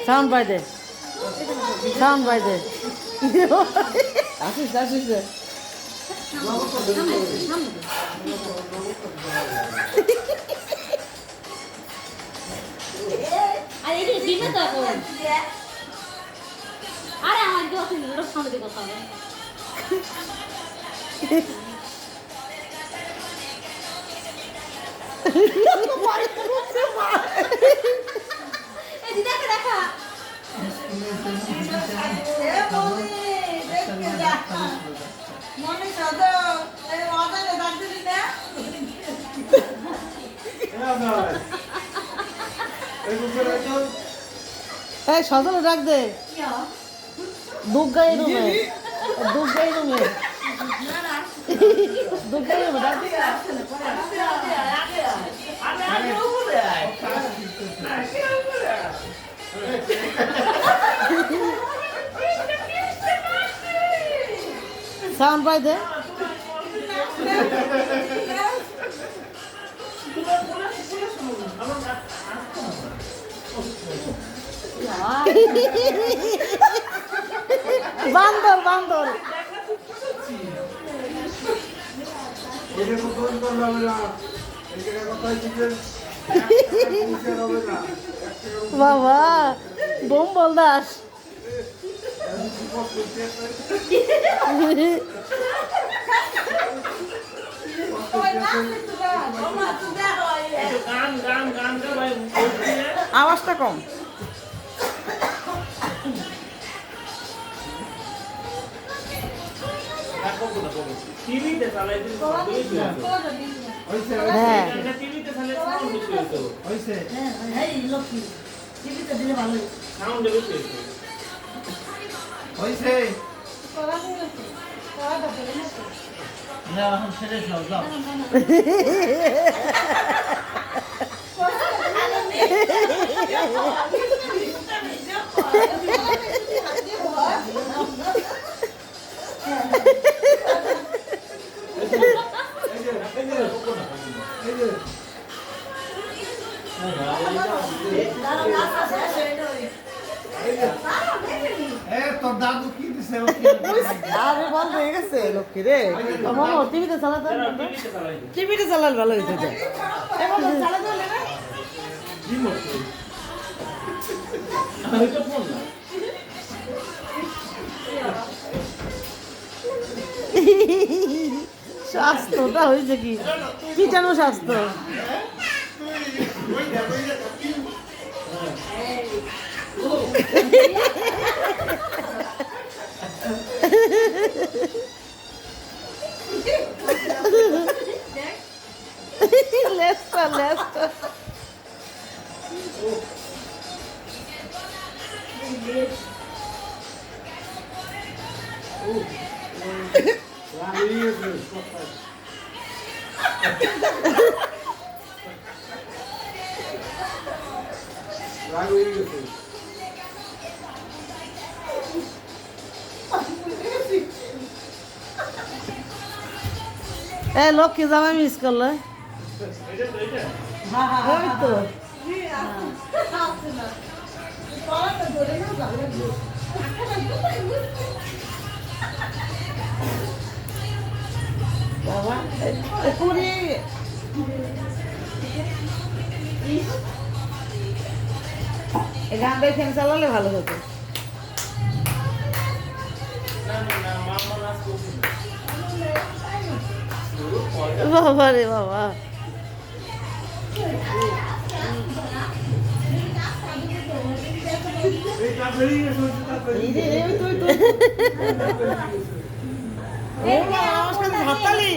Sound বাই দে, sound বাই দে। আসিস আসিস রে। আরে এই দিনে তো এখন আরে আমার কি অত নিরব সামনে কথা হবে এই দিদা দেখা মনে সাদা এই ওয়াদারে দাঁত দিলি না এই সজল ডাক দে, দুর্গাই রুমে, দুর্গাই রুমে, দুর্গাই রুমে ডাক দে। সাউন্ড বাই দে। বান্দর বান্দর বাবা বোম্বল দাস আওয়াজটা কম। টিভিতে চালাই দিন হ্যাঁ টিভিতে চালাই সাউন্ড বেশি হতো হইছে এই লক্ষ্মী টিভিতে দিলে ভালো সাউন্ড বেশি হতো হইছে। করা দিলে করা দিলে না না এখন ছেড়ে দাও যাও। এ তোর দাদু কি দিছে ও কি আরে বন্ধ হয়ে গেছে লক্ষ্মী রে। মামা টিভিতে চালাতে, টিভিতে চালাই দিন টিভিতে চালালে ভালো হইতো। রিমোট আমি তো ফোন না স্বাস্থ্যটা হয়েছে কি পিটানো স্বাস্থ্য। লেস্টা লেস্টা এ লক্ষ্মী জামাই মিস করলে এটা তো এটা ওই তো বাবা পুরি এই গানটা এখানে চালালে ভালো হতো। না না না মামা নাচ করছে বাবা রে বাবা এই কাপড়ই গেছে এই রে তুই তো আমার সাথে হাততালি